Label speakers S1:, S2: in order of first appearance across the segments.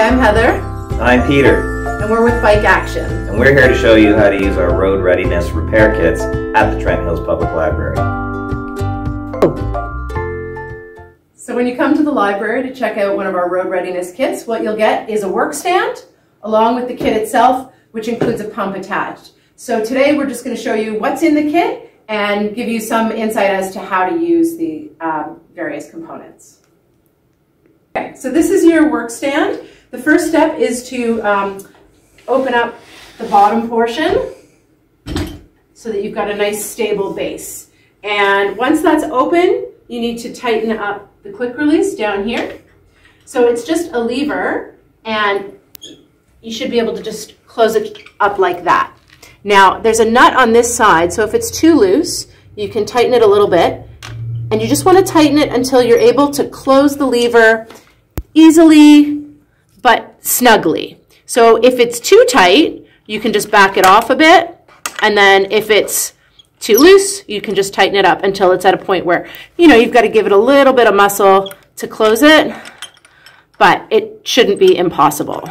S1: I'm Heather.
S2: I'm Peter.
S1: And we're with Bike Action.
S2: And we're here to show you how to use our road readiness repair kits at the Trent Hills Public Library.
S1: So when you come to the library to check out one of our road readiness kits, what you'll get is a work stand along with the kit itself, which includes a pump attached. So today we're just going to show you what's in the kit and give you some insight as to how to use the various components. Okay, so this is your work stand. The first step is to open up the bottom portion so that you've got a nice stable base. And once that's open, you need to tighten up the quick release down here. So it's just a lever and you should be able to just close it up like that. Now there's a nut on this side, so if it's too loose, you can tighten it a little bit. And you just want to tighten it until you're able to close the lever easily but snugly. So if it's too tight, you can just back it off a bit, and then if it's too loose, you can just tighten it up until it's at a point where, you know, you've got to give it a little bit of muscle to close it, but it shouldn't be impossible.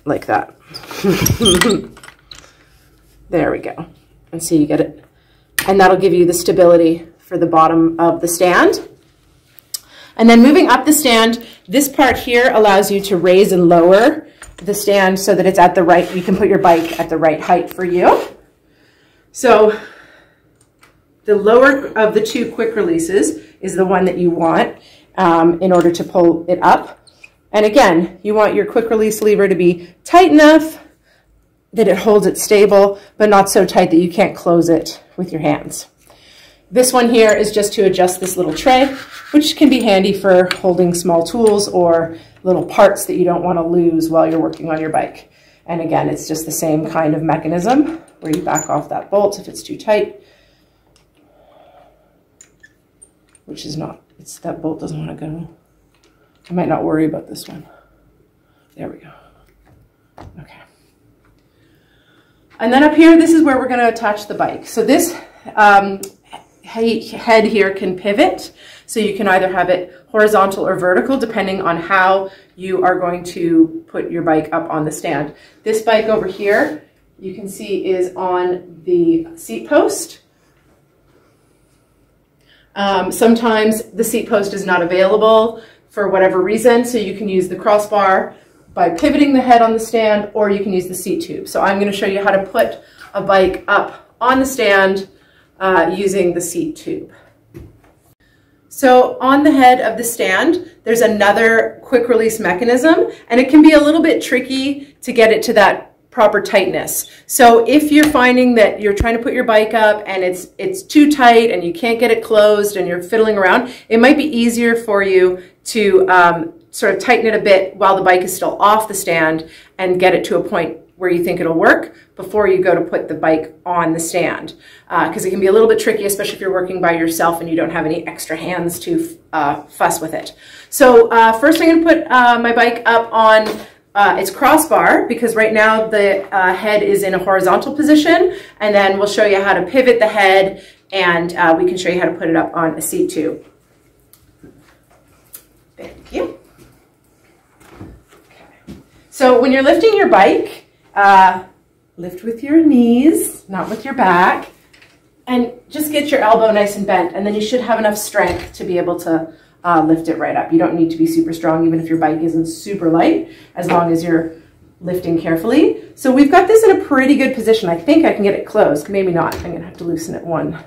S1: Like that. There we go. And so you get it. And that'll give you the stability for the bottom of the stand. And then moving up the stand, this part here allows you to raise and lower the stand so that it's at the right, you can put your bike at the right height for you. So the lower of the two quick releases is the one that you want in order to pull it up. And again, you want your quick release lever to be tight enough that it holds it stable, but not so tight that you can't close it with your hands. This one here is just to adjust this little tray, which can be handy for holding small tools or little parts that you don't want to lose while you're working on your bike. And again, it's just the same kind of mechanism where you back off that bolt if it's too tight, which is not, that bolt doesn't want to go. I might not worry about this one. There we go. Okay. And then up here, this is where we're going to attach the bike. So this head here can pivot. So you can either have it horizontal or vertical, depending on how you are going to put your bike up on the stand. This bike over here, you can see is on the seat post. Sometimes the seat post is not available for whatever reason, so you can use the crossbar by pivoting the head on the stand, or you can use the seat tube. So I'm going to show you how to put a bike up on the stand using the seat tube. So on the head of the stand, there's another quick release mechanism, and it can be a little bit tricky to get it to that proper tightness. So if you're finding that you're trying to put your bike up and it's too tight and you can't get it closed and you're fiddling around, it might be easier for you to sort of tighten it a bit while the bike is still off the stand and get it to a point where you think it'll work before you go to put the bike on the stand. Because it can be a little bit tricky, especially if you're working by yourself and you don't have any extra hands to fuss with it. So first I'm going to put my bike up on its crossbar, because right now the head is in a horizontal position, and then we'll show you how to pivot the head, and we can show you how to put it up on a seat tube. Thank you. Okay. So when you're lifting your bike, lift with your knees, not with your back, and just get your elbow nice and bent, and then you should have enough strength to be able to lift it right up. You don't need to be super strong, even if your bike isn't super light, as long as you're lifting carefully. So we've got this in a pretty good position. I think I can get it closed. Maybe not. I'm going to have to loosen it one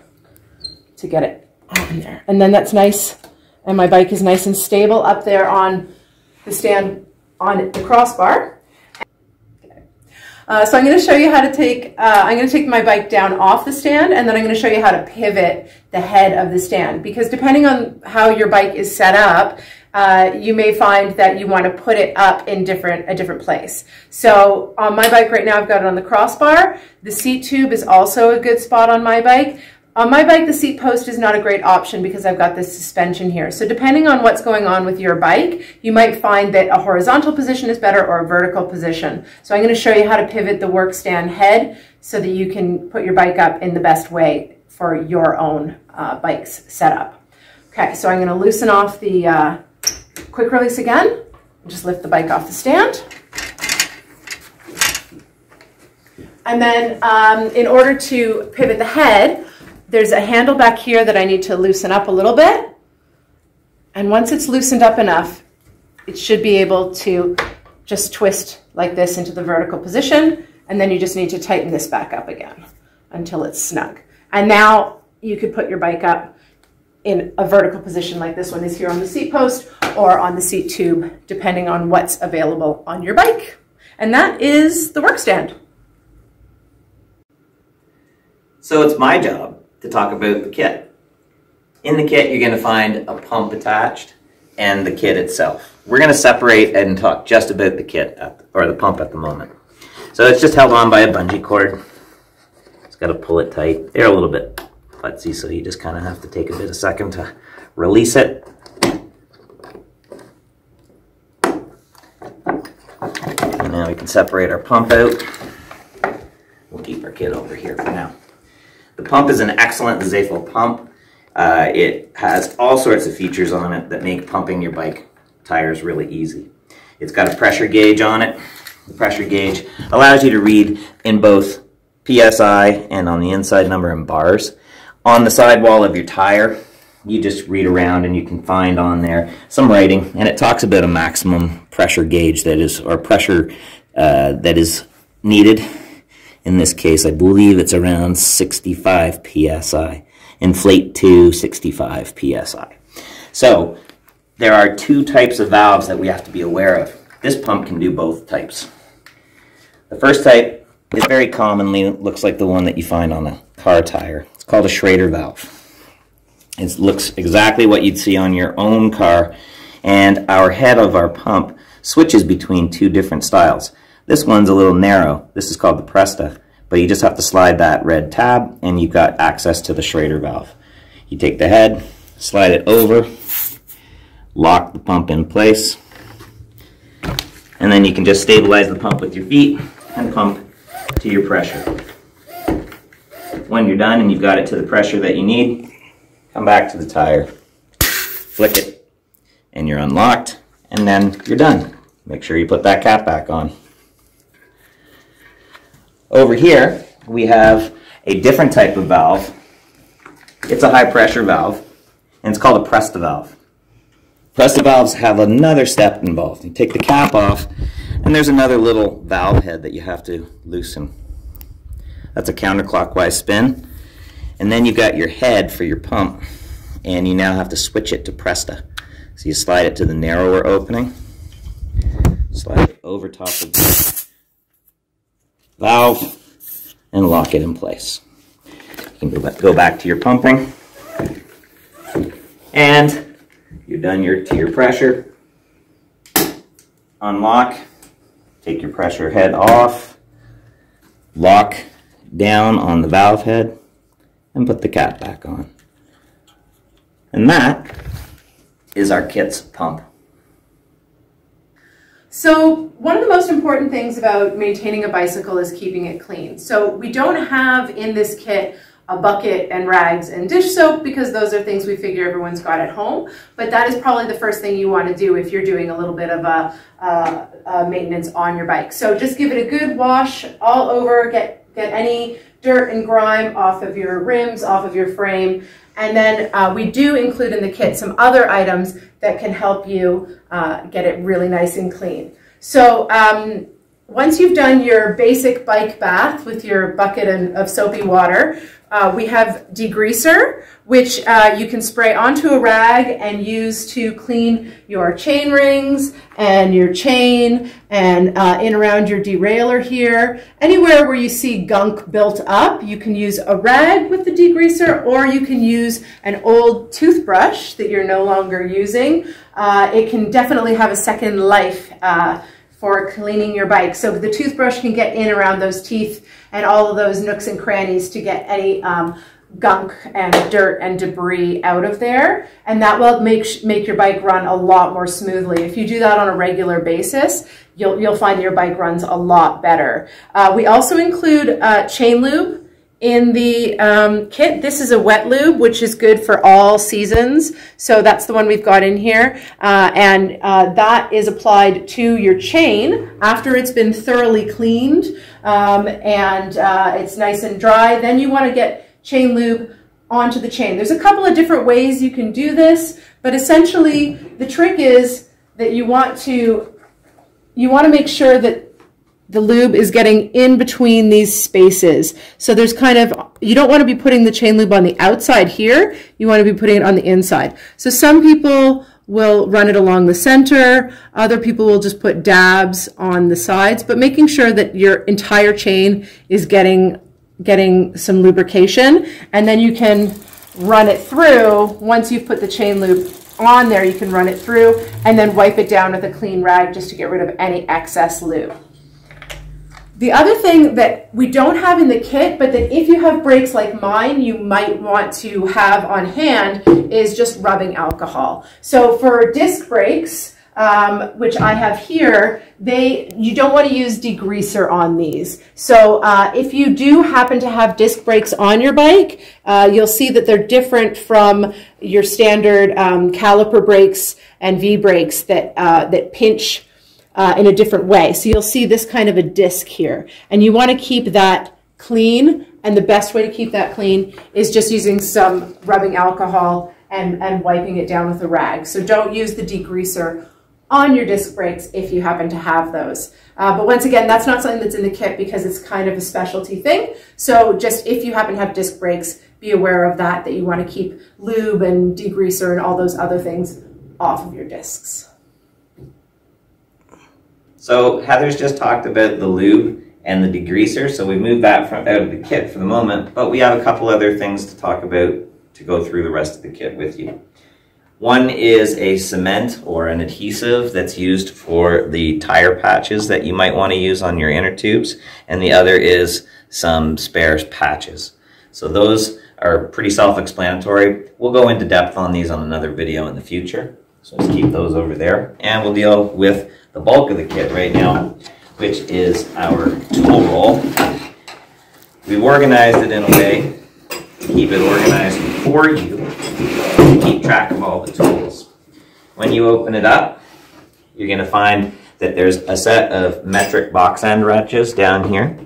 S1: to get it in there. And then that's nice. And my bike is nice and stable up there on the stand on the crossbar. So I'm going to show you how to take, I'm going to take my bike down off the stand, and then I'm going to show you how to pivot the head of the stand, because depending on how your bike is set up, you may find that you want to put it up in a different place. So on my bike right now, I've got it on the crossbar. The seat tube is also a good spot on my bike. On my bike, the seat post is not a great option because I've got this suspension here. So depending on what's going on with your bike, you might find that a horizontal position is better or a vertical position. So I'm going to show you how to pivot the work stand head so that you can put your bike up in the best way for your own bike's setup. Okay, so I'm going to loosen off the quick release again. Just lift the bike off the stand. And then in order to pivot the head, there's a handle back here that I need to loosen up a little bit. And once it's loosened up enough, it should be able to just twist like this into the vertical position. And then you just need to tighten this back up again until it's snug. And now you could put your bike up in a vertical position like this one is here on the seat post or on the seat tube, depending on what's available on your bike. And that is the work stand.
S2: So it's my job to talk about the kit. In the kit, you're going to find a pump attached and the kit itself. We're going to separate and talk just about the kit, or the pump at the moment. So it's just held on by a bungee cord. It's got to pull it tight. They're a little bit futzy, so you just kind of have to take a bit of second to release it. And now we can separate our pump out. We'll keep our kit over here for now. The pump is an excellent Zafel pump. It has all sorts of features on it that make pumping your bike tires really easy. It's got a pressure gauge on it. The pressure gauge allows you to read in both PSI and on the inside number in bars. On the sidewall of your tire, you just read around and you can find on there some writing, and it talks about a maximum pressure gauge that is, or pressure that is needed. In this case, I believe it's around 65 PSI. Inflate to 65 PSI. So there are two types of valves that we have to be aware of. This pump can do both types. The first type is very commonly looks like the one that you find on a car tire. It's called a Schrader valve. It looks exactly what you'd see on your own car, and our head of our pump switches between two different styles. This one's a little narrow. This is called the Presta, but you just have to slide that red tab and you've got access to the Schrader valve. You take the head, slide it over, lock the pump in place, and then you can just stabilize the pump with your feet and pump to your pressure. When you're done and you've got it to the pressure that you need, come back to the tire, flick it, and you're unlocked, and then you're done. Make sure you put that cap back on. Over here, we have a different type of valve. It's a high pressure valve, and it's called a Presta Valve. Presta valves have another step involved. You take the cap off, and there's another little valve head that you have to loosen. That's a counterclockwise spin. And then you've got your head for your pump, and you now have to switch it to Presta. So you slide it to the narrower opening, slide it over top of the valve, and lock it in place. You can go back to your pumping, and you're done to your pressure. Unlock, take your pressure head off, lock down on the valve head, and put the cap back on. And that is our kit's pump.
S1: So one of the most important things about maintaining a bicycle is keeping it clean. So we don't have in this kit a bucket and rags and dish soap, because those are things we figure everyone's got at home. But that is probably the first thing you want to do if you're doing a little bit of a maintenance on your bike. So just give it a good wash all over, get any dirt and grime off of your rims, off of your frame. And then we do include in the kit some other items that can help you get it really nice and clean. So once you've done your basic bike bath with your bucket of soapy water, we have degreaser, which you can spray onto a rag and use to clean your chain rings and your chain and in around your derailleur here. Anywhere where you see gunk built up, you can use a rag with the degreaser, or you can use an old toothbrush that you're no longer using. It can definitely have a second life for cleaning your bike. So the toothbrush can get in around those teeth and all of those nooks and crannies to get any gunk and dirt and debris out of there. And that will make your bike run a lot more smoothly. If you do that on a regular basis, you'll find your bike runs a lot better. We also include chain lube in the kit. This is a wet lube, which is good for all seasons. So that's the one we've got in here. That is applied to your chain after it's been thoroughly cleaned it's nice and dry. Then you want to get chain lube onto the chain. There's a couple of different ways you can do this, but essentially the trick is that you want to make sure that the lube is getting in between these spaces. So there's kind of, you don't want to be putting the chain lube on the outside here, you want to be putting it on the inside. So some people will run it along the center, other people will just put dabs on the sides, but making sure that your entire chain is getting some lubrication, and then you can run it through. Once you've put the chain lube on there, you can run it through and then wipe it down with a clean rag just to get rid of any excess lube. The other thing that we don't have in the kit, but that if you have brakes like mine, you might want to have on hand, is just rubbing alcohol. So for disc brakes, which I have here, you don't want to use degreaser on these. So if you do happen to have disc brakes on your bike, you'll see that they're different from your standard caliper brakes and V-brakes that pinch in a different way. So you'll see this kind of a disc here, and you want to keep that clean, and the best way to keep that clean is just using some rubbing alcohol and wiping it down with a rag. So don't use the degreaser on your disc brakes if you happen to have those. But once again, that's not something that's in the kit because it's kind of a specialty thing. So just if you happen to have disc brakes, be aware of that you want to keep lube and degreaser and all those other things off of your discs.
S2: So Heather's just talked about the lube and the degreaser, so we moved that out of the kit for the moment, but we have a couple other things to talk about to go through the rest of the kit with you. One is a cement or an adhesive that's used for the tire patches that you might want to use on your inner tubes, and the other is some spare patches. So those are pretty self-explanatory. We'll go into depth on these on another video in the future, so let's keep those over there. And we'll deal with the bulk of the kit right now, which is our tool roll. We've organized it in a way to keep it organized for you, to keep track of all the tools. When you open it up, you're going to find that there's a set of metric box end wrenches down here.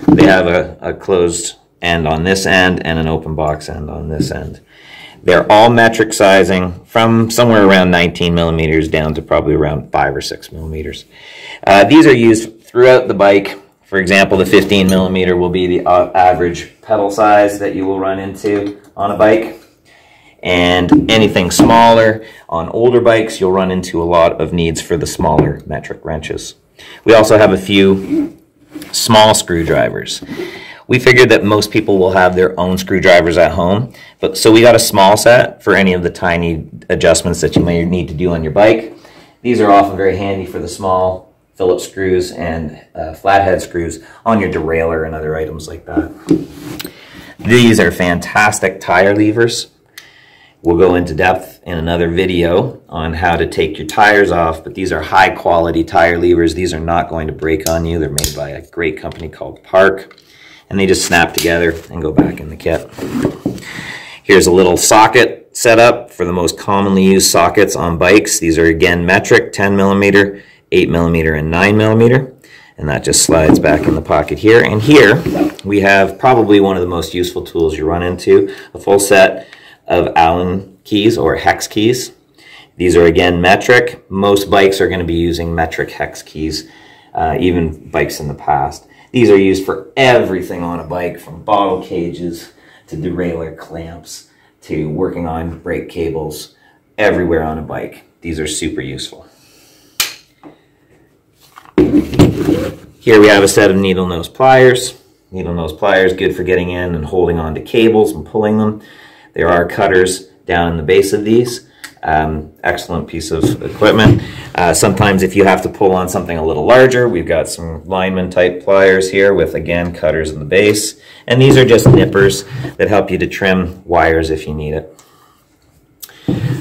S2: They have a closed end on this end and an open box end on this end. They're all metric sizing from somewhere around 19 millimeters down to probably around 5 or 6 millimeters. These are used throughout the bike. For example, the 15 millimeter will be the average pedal size that you will run into on a bike. And anything smaller on older bikes, you'll run into a lot of needs for the smaller metric wrenches. We also have a few small screwdrivers. We figured that most people will have their own screwdrivers at home, so we got a small set for any of the tiny adjustments that you may need to do on your bike. These are often very handy for the small Phillips screws and flathead screws on your derailleur and other items like that. These are fantastic tire levers. We'll go into depth in another video on how to take your tires off, but these are high quality tire levers. These are not going to break on you. They're made by a great company called Park, and they just snap together and go back in the kit. Here's a little socket setup for the most commonly used sockets on bikes. These are again metric, 10 millimeter, 8 millimeter, and 9 millimeter. And that just slides back in the pocket here. And here we have probably one of the most useful tools you run into, a full set of Allen keys or hex keys. These are again metric. Most bikes are going to be using metric hex keys, even bikes in the past. These are used for everything on a bike, from bottle cages to derailleur clamps to working on brake cables. Everywhere on a bike, these are super useful. Here we have a set of needle nose pliers. Needle nose pliers, good for getting in and holding on to cables and pulling them. There are cutters down in the base of these. Excellent piece of equipment. Sometimes if you have to pull on something a little larger, we've got some lineman type pliers here with, again, cutters in the base. And these are just nippers that help you to trim wires if you need it.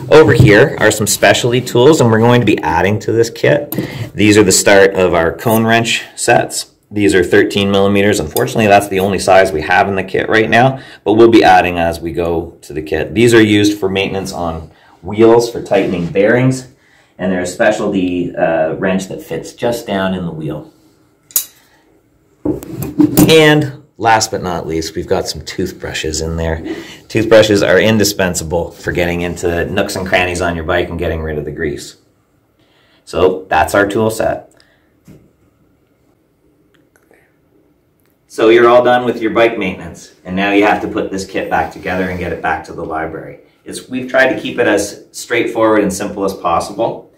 S2: Over here are some specialty tools, and we're going to be adding to this kit. These are the start of our cone wrench sets. These are 13 millimeters. Unfortunately, that's the only size we have in the kit right now, but we'll be adding as we go to the kit. These are used for maintenance on wheels for tightening bearings, and they're a specialty wrench that fits just down in the wheel. And last but not least, we've got some toothbrushes in there. Toothbrushes are indispensable for getting into nooks and crannies on your bike and getting rid of the grease. So that's our tool set. So you're all done with your bike maintenance, and now you have to put this kit back together and get it back to the library. We've tried to keep it as straightforward and simple as possible.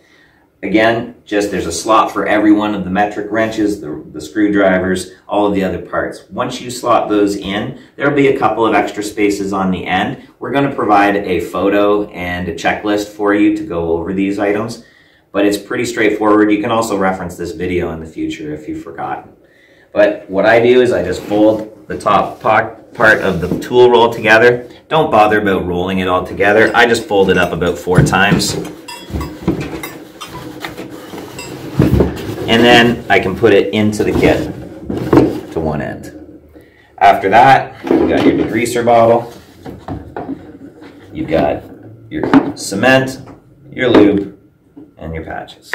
S2: Again, there's a slot for every one of the metric wrenches, the screwdrivers, all of the other parts. Once you slot those in, there'll be a couple of extra spaces on the end. We're going to provide a photo and a checklist for you to go over these items, but it's pretty straightforward. You can also reference this video in the future if you've forgotten. But what I do is I just fold the top part of the tool roll together. Don't bother about rolling it all together. I just fold it up about 4 times. And then I can put it into the kit to one end. After that, you've got your degreaser bottle. You've got your cement, your lube, and your patches.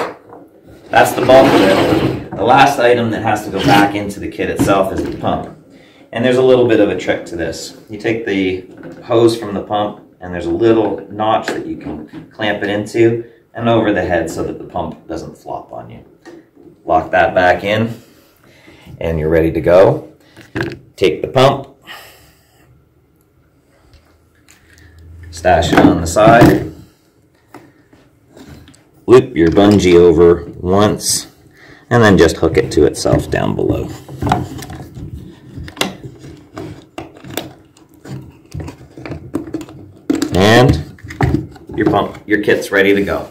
S2: That's the bulk of it. The last item that has to go back into the kit itself is the pump. And there's a little bit of a trick to this. You take the hose from the pump, and there's a little notch that you can clamp it into and over the head so that the pump doesn't flop on you. Lock that back in, and you're ready to go. Take the pump, stash it on the side, loop your bungee over once, and then just hook it to itself down below. And your kit's ready to go.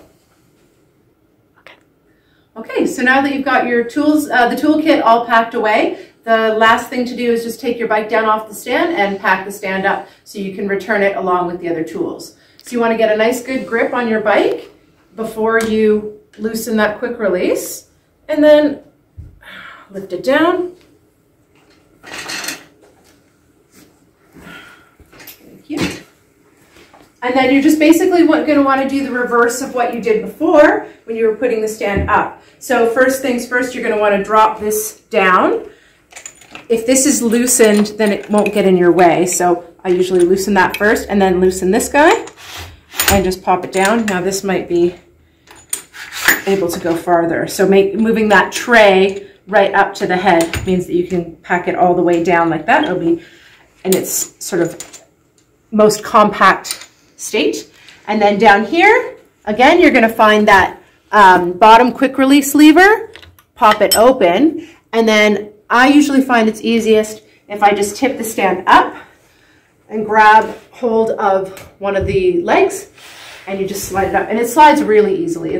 S1: Okay, so now that you've got your tools, the toolkit all packed away, the last thing to do is just take your bike down off the stand and pack the stand up so you can return it along with the other tools. So you want to get a nice good grip on your bike before you loosen that quick release, and then lift it down. Thank you. And then you're just basically going to want to do the reverse of what you did before when you were putting the stand up. So first things first, you're going to want to drop this down. If this is loosened, then it won't get in your way. So I usually loosen that first and then loosen this guy and just pop it down. Now this might be able to go farther. So moving that tray right up to the head means that you can pack it all the way down like that. It'll be in its sort of most compact state. And then down here, again, you're going to find that bottom quick release lever, pop it open, and then I usually find it's easiest if I just tip the stand up and grab hold of one of the legs, and you just slide it up, and it slides really easily.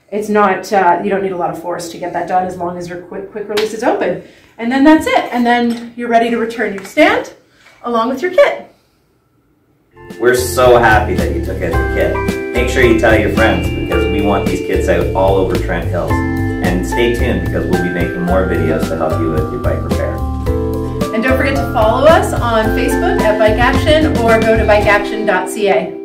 S1: It's not, you don't need a lot of force to get that done as long as your quick release is open. And then that's it, and then you're ready to return your stand along with your kit.
S2: We're so happy that you took out the kit. Make sure you tell your friends, because we want these kits out all over Trent Hills. And stay tuned, because we'll be making more videos to help you with your bike repair.
S1: And don't forget to follow us on Facebook at Bike Action, or go to bikeaction.ca.